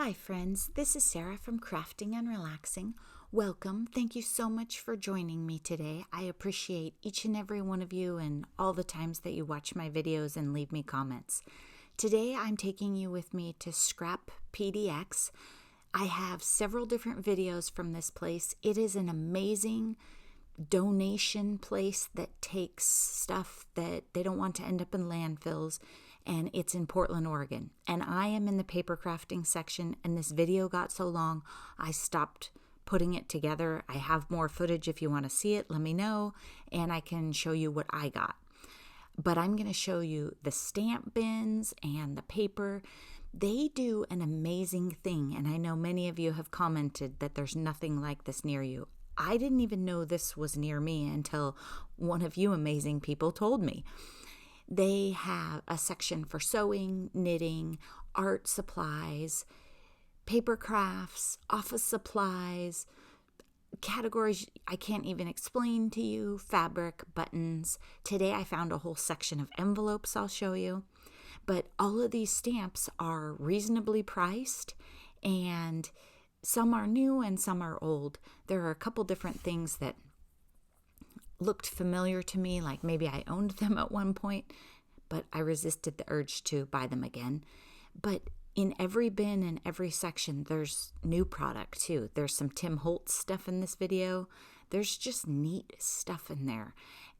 Hi friends, this is Sarah from Crafting and Relaxing. Welcome. Thank you so much for joining me today. I appreciate each and every one of you and all the times that you watch my videos and leave me comments. Today I'm taking you with me to Scrap PDX. I have several different videos from this place. It is an amazing donation place that takes stuff that they don't want to end up in landfills, and it's in Portland, Oregon. And I am in the paper crafting section, and this video got so long I stopped putting it together. I have more footage. If you want to see it, let me know and I can show you what I got. But I'm going to show you the stamp bins and the paper. They do an amazing thing, and I know many of you have commented that there's nothing like this near you. I didn't even know this was near me until one of you amazing people told me. They have a section for sewing, knitting, art supplies, paper crafts, office supplies, categories I can't even explain to you, fabric, buttons. Today I found a whole section of envelopes I'll show you. But all of these stamps are reasonably priced, and some are new and some are old. There are a couple different things that looked familiar to me, like maybe I owned them at one point, but I resisted the urge to buy them again. But in every bin and every section, there's new product too. There's some Tim Holtz stuff in this video. There's just neat stuff in there.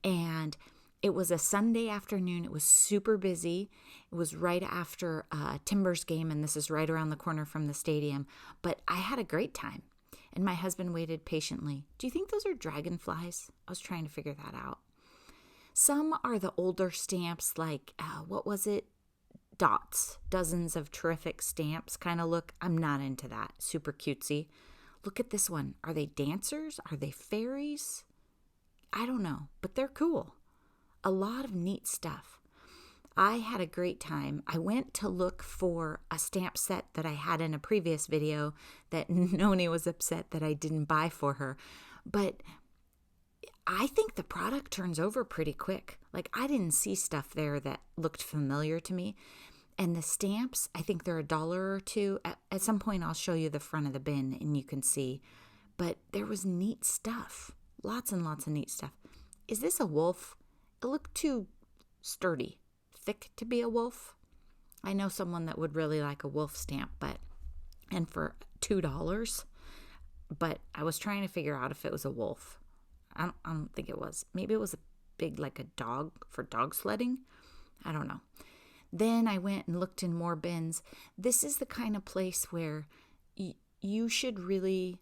And it was a Sunday afternoon. It was super busy. It was right after a Timbers game, and this is right around the corner from the stadium. But I had a great time, and my husband waited patiently. Do you think those are dragonflies? I was trying to figure that out. Some are the older stamps, like, what was it? Dots. Dozens of terrific stamps kind of look. I'm not into that. Super cutesy. Look at this one. Are they dancers? Are they fairies? I don't know, but they're cool. A lot of neat stuff. I had a great time. I went to look for a stamp set that I had in a previous video that Noni was upset that I didn't buy for her. But I think the product turns over pretty quick. Like, I didn't see stuff there that looked familiar to me. And the stamps, I think they're $1 or $2. At some point, I'll show you the front of the bin and you can see. But there was neat stuff. Lots and lots of neat stuff. Is this a wolf? It looked too sturdy, thick to be a wolf. I know someone that would really like a wolf stamp, and for $2. But I was trying to figure out if it was a wolf. I don't think it was. Maybe it was a big, like a dog for dog sledding. I don't know. Then I went and looked in more bins. This is the kind of place where you should really,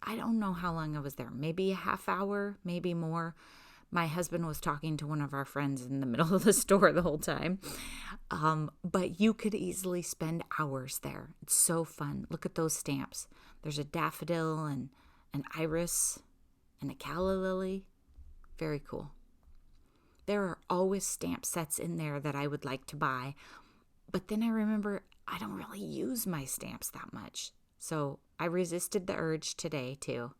I don't know how long I was there. Maybe a half hour, maybe more. My husband was talking to one of our friends in the middle of the store the whole time. But you could easily spend hours there. It's so fun. Look at those stamps. There's a daffodil and an iris and a calla lily. Very cool. There are always stamp sets in there that I would like to buy. But then I remember I don't really use my stamps that much. So I resisted the urge today too.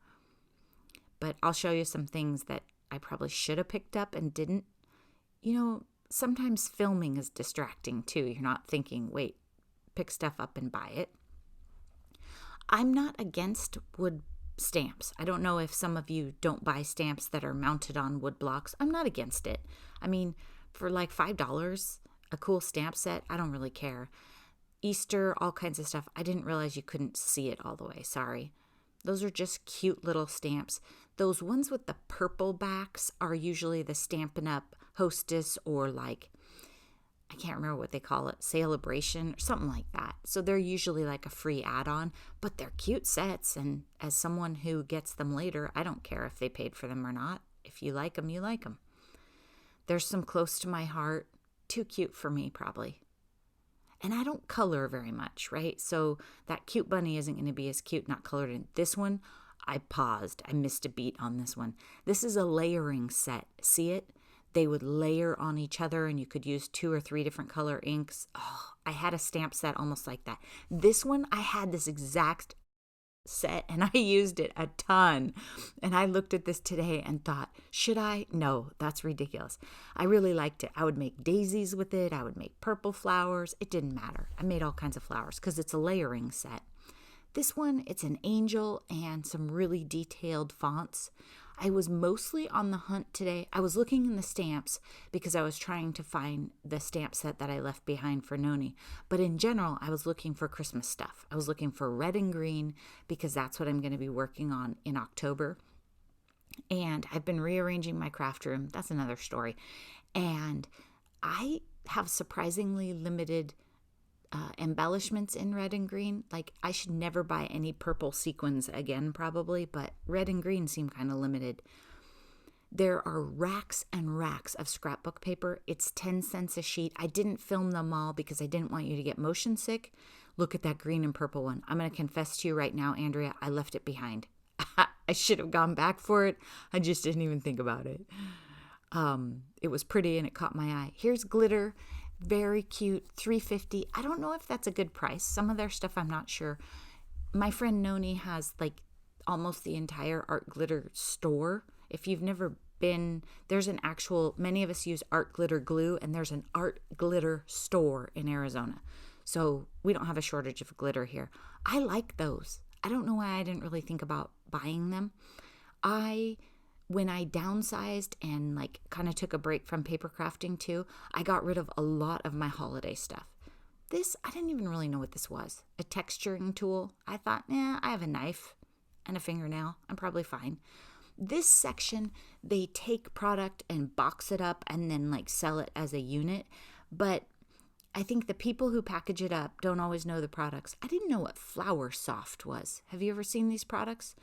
But I'll show you some things that I probably should have picked up and didn't. You know, sometimes filming is distracting too. You're not thinking, wait, pick stuff up and buy it. I'm not against wood stamps. I don't know if some of you don't buy stamps that are mounted on wood blocks. I'm not against it. I mean, for like $5, a cool stamp set, I don't really care. Easter, all kinds of stuff. I didn't realize you couldn't see it all the way. Sorry. Those are just cute little stamps. Those ones with the purple backs are usually the Stampin' Up! Hostess, or like, I can't remember what they call it, Celebration or something like that. So they're usually like a free add-on, but they're cute sets. And as someone who gets them later, I don't care if they paid for them or not. If you like them, you like them. There's some close to my heart. Too cute for me, probably. And I don't color very much, right? So that cute bunny isn't going to be as cute not colored in. This one, I paused. I missed a beat on this one. This is a layering set. See it? They would layer on each other, and you could use 2 or 3 different color inks. Oh, I had a stamp set almost like that. This one, I had this exact set and I used it a ton. And I looked at this today and thought, should I? No, that's ridiculous. I really liked it. I would make daisies with it. I would make purple flowers. It didn't matter. I made all kinds of flowers because it's a layering set. This one, it's an angel and some really detailed fonts. I was mostly on the hunt today. I was looking in the stamps because I was trying to find the stamp set that I left behind for Noni. But in general, I was looking for Christmas stuff. I was looking for red and green because that's what I'm going to be working on in October. And I've been rearranging my craft room. That's another story. And I have surprisingly limited embellishments in red and green. Like, I should never buy any purple sequins again probably, but red and green seem kind of limited. There are racks and racks of scrapbook paper. It's 10 cents a sheet. I didn't film them all because I didn't want you to get motion sick. Look at that green and purple one. I'm going to confess to you right now, Andrea, I left it behind. I should have gone back for it. I just didn't even think about it. It was pretty and it caught my eye. Here's glitter. Very cute, $3.50. I don't know if that's a good price. Some of their stuff, I'm not sure. My friend Noni has like almost the entire art glitter store. If you've never been, there's an actual, many of us use art glitter glue, and there's an art glitter store in Arizona. So we don't have a shortage of glitter here. I like those. I don't know why I didn't really think about buying them. When I downsized and like kind of took a break from paper crafting too, I got rid of a lot of my holiday stuff. This, I didn't even really know what this was. A texturing tool. I thought, I have a knife and a fingernail. I'm probably fine. This section, they take product and box it up and then like sell it as a unit. But I think the people who package it up don't always know the products. I didn't know what Flour Soft was. Have you ever seen these products?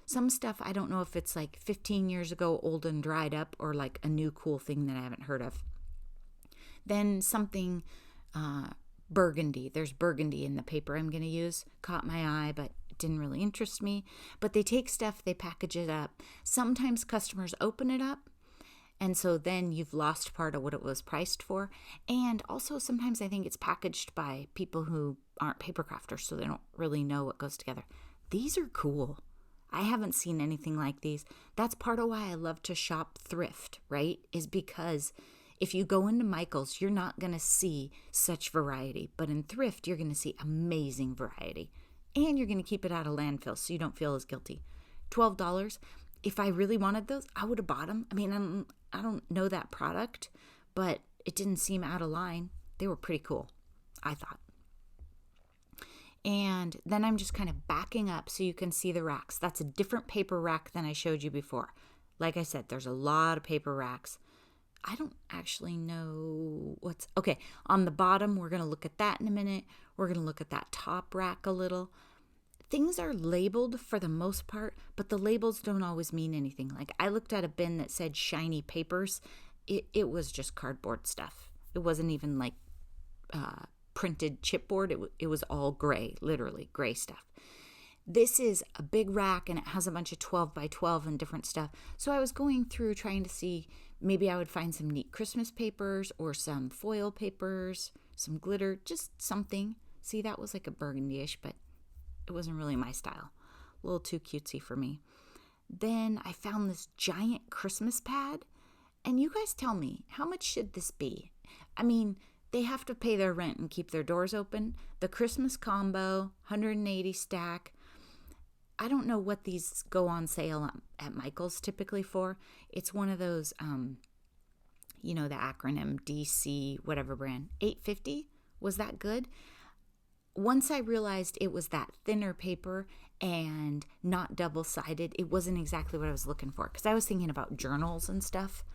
Some stuff, I don't know if it's like 15 years ago, old and dried up, or like a new cool thing that I haven't heard of. Then something burgundy. There's burgundy in the paper I'm going to use. Caught my eye, but it didn't really interest me. But they take stuff, they package it up. Sometimes customers open it up, and so then you've lost part of what it was priced for. And also sometimes I think it's packaged by people who aren't paper crafters, so they don't really know what goes together. These are cool. I haven't seen anything like these. That's part of why I love to shop thrift, right? Is because if you go into Michael's, you're not going to see such variety. But in thrift, you're going to see amazing variety. And you're going to keep it out of landfill so you don't feel as guilty. $12. If I really wanted those, I would have bought them. I mean, I don't know that product, but it didn't seem out of line. They were pretty cool, I thought. And then I'm just kind of backing up so you can see the racks. That's a different paper rack than I showed you before. Like I said, there's a lot of paper racks. I don't actually know what's... Okay, on the bottom, we're going to look at that in a minute. We're going to look at that top rack a little. Things are labeled for the most part, but the labels don't always mean anything. Like, I looked at a bin that said shiny papers. It was just cardboard stuff. It wasn't even like... printed chipboard. It was all gray, literally gray stuff. This is a big rack and it has a bunch of 12 by 12 and different stuff. So I was going through trying to see, maybe I would find some neat Christmas papers or some foil papers, some glitter, just something. See, that was like a burgundy-ish, but it wasn't really my style. A little too cutesy for me. Then I found this giant Christmas pad, and you guys tell me, how much should this be? I mean, they have to pay their rent and keep their doors open. The Christmas combo, 180 stack. I don't know what these go on sale at Michael's typically for. It's one of those, the acronym DC, whatever brand. $8.50? Was that good? Once I realized it was that thinner paper and not double-sided, it wasn't exactly what I was looking for. Because I was thinking about journals and stuff.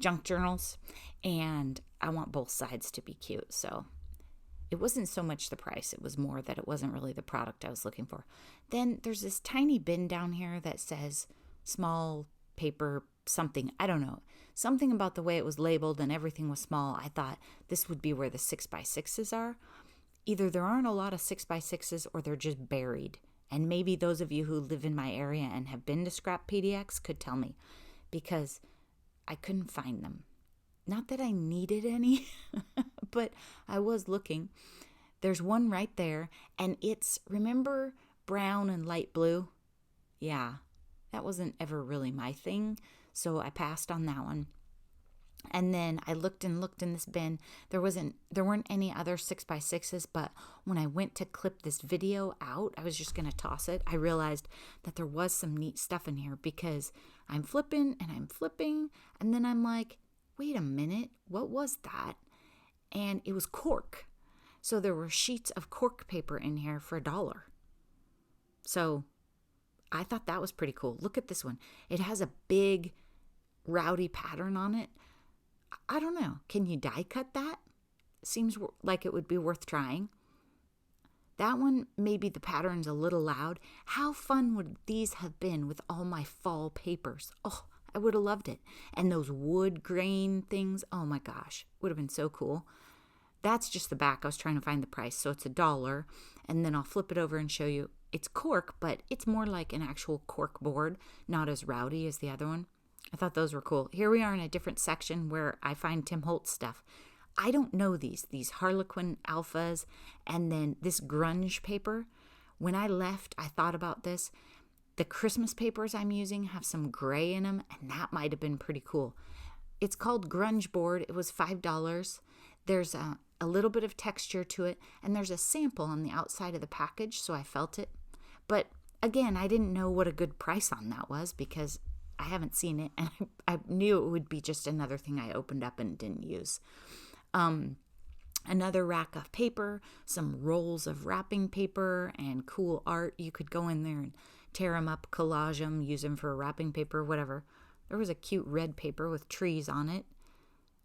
Junk journals, and I want both sides to be cute. So it wasn't so much the price, it was more that it wasn't really the product I was looking for. Then there's this tiny bin down here that says small paper something. I don't know. Something about the way it was labeled and everything was small. I thought this would be where the 6x6s are. Either there aren't a lot of 6x6s or they're just buried. And maybe those of you who live in my area and have been to Scrap PDX could tell me, because I couldn't find them. Not that I needed any, but I was looking. There's one right there, and remember brown and light blue. Yeah, that wasn't ever really my thing, so I passed on that one. And then I looked in this bin. There weren't any other 6x6s, but when I went to clip this video out, I was just going to toss it. I realized that there was some neat stuff in here because I'm flipping, and then I'm like, wait a minute, what was that? And it was cork. So there were sheets of cork paper in here for $1. So I thought that was pretty cool. Look at this one. It has a big rowdy pattern on it. I don't know. Can you die cut that? Seems like it would be worth trying. That one, maybe the pattern's a little loud. How fun would these have been with all my fall papers? Oh, I would have loved it. And those wood grain things, oh my gosh, would have been so cool. That's just the back. I was trying to find the price. So it's $1. And then I'll flip it over and show you. It's cork, but it's more like an actual cork board, not as rowdy as the other one. I thought those were cool. Here we are in a different section where I find Tim Holtz stuff. I don't know these Harlequin alphas and then this grunge paper. When I left, I thought about this. The Christmas papers I'm using have some gray in them, and that might have been pretty cool. It's called Grunge Board. It was $5. There's a little bit of texture to it, and there's a sample on the outside of the package, so I felt it. But again, I didn't know what a good price on that was because I haven't seen it, and I knew it would be just another thing I opened up and didn't use. Another rack of paper, some rolls of wrapping paper, and cool art. You could go in there and tear them up, collage them, use them for wrapping paper, whatever. There was a cute red paper with trees on it.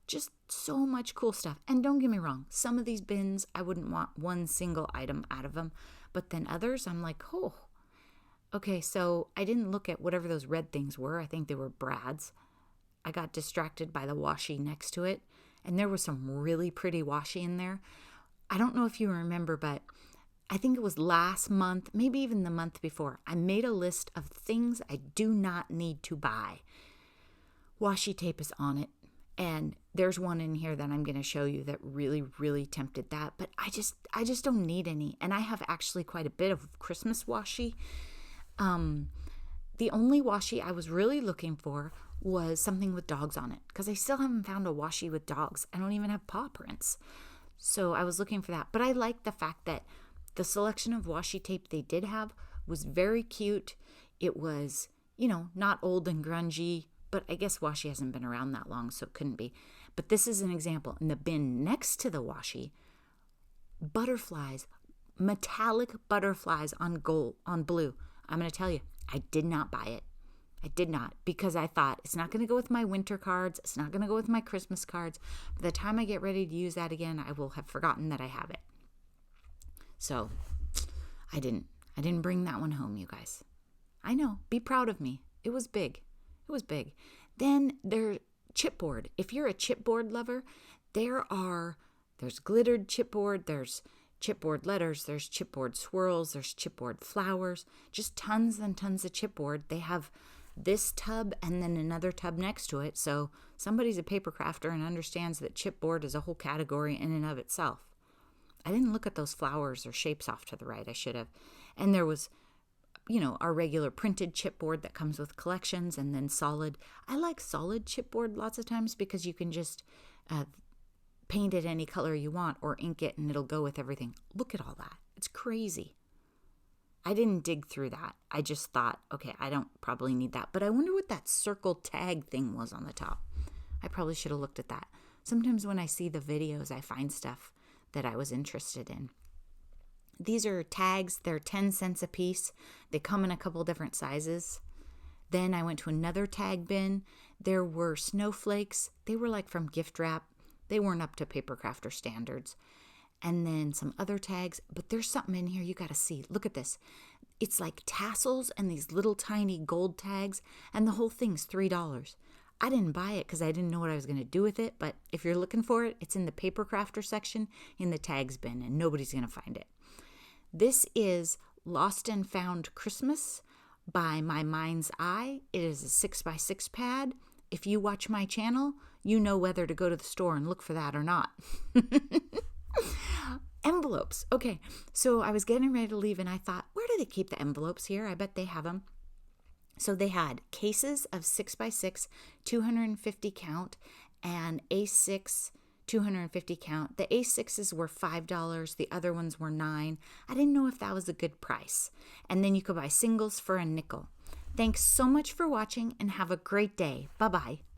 Just so much cool stuff. And don't get me wrong, some of these bins, I wouldn't want one single item out of them. But then others, I'm like, oh. Okay, so I didn't look at whatever those red things were. I think they were Brad's. I got distracted by the washi next to it. And there was some really pretty washi in there. I don't know if you remember, but I think it was last month, maybe even the month before, I made a list of things I do not need to buy. Washi tape is on it. And there's one in here that I'm going to show you that really, really tempted that. But I just don't need any. And I have actually quite a bit of Christmas washi. The only washi I was really looking for was something with dogs on it. Because I still haven't found a washi with dogs. I don't even have paw prints. So I was looking for that. But I like the fact that the selection of washi tape they did have was very cute. It was, not old and grungy. But I guess washi hasn't been around that long, so it couldn't be. But this is an example. In the bin next to the washi, butterflies, metallic butterflies on blue. I'm going to tell you, I did not buy it. I did not, because I thought it's not going to go with my winter cards. It's not going to go with my Christmas cards. By the time I get ready to use that again, I will have forgotten that I have it. So I didn't bring that one home, you guys. I know. Be proud of me. It was big. It was big. Then there's chipboard. If you're a chipboard lover, there's glittered chipboard, there's chipboard letters, there's chipboard swirls, there's chipboard flowers, just tons and tons of chipboard. They have this tub and then another tub next to it. So somebody's a paper crafter and understands that chipboard is a whole category in and of itself. I didn't look at those flowers or shapes off to the right. I should have. And there was our regular printed chipboard that comes with collections, and then solid. I like solid chipboard lots of times because you can just paint it any color you want or ink it and it'll go with everything. Look at all that. It's crazy. I didn't dig through that. I just thought, okay, I don't probably need that. But I wonder what that circle tag thing was on the top. I probably should have looked at that. Sometimes when I see the videos, I find stuff that I was interested in. These are tags. They're 10 cents a piece. They come in a couple different sizes. Then I went to another tag bin. There were snowflakes. They were like from gift wrap. They weren't up to Papercraft standards. And then some other tags. But there's something in here you got to see. Look at this. It's like tassels and these little tiny gold tags. And the whole thing's $3. I didn't buy it because I didn't know what I was going to do with it. But if you're looking for it, it's in the Papercrafter section in the tags bin. And nobody's going to find it. This is Lost and Found Christmas by My Mind's Eye. It is a 6x6 pad. If you watch my channel, you know whether to go to the store and look for that or not. Envelopes. Okay, so I was getting ready to leave and I thought, where do they keep the envelopes here? I bet they have them. So they had cases of 6x6, 250 count, and A6 250 count. The A6s were $5. The other ones were $9. I didn't know if that was a good price. And then you could buy singles for a nickel. Thanks so much for watching and have a great day. Bye-bye.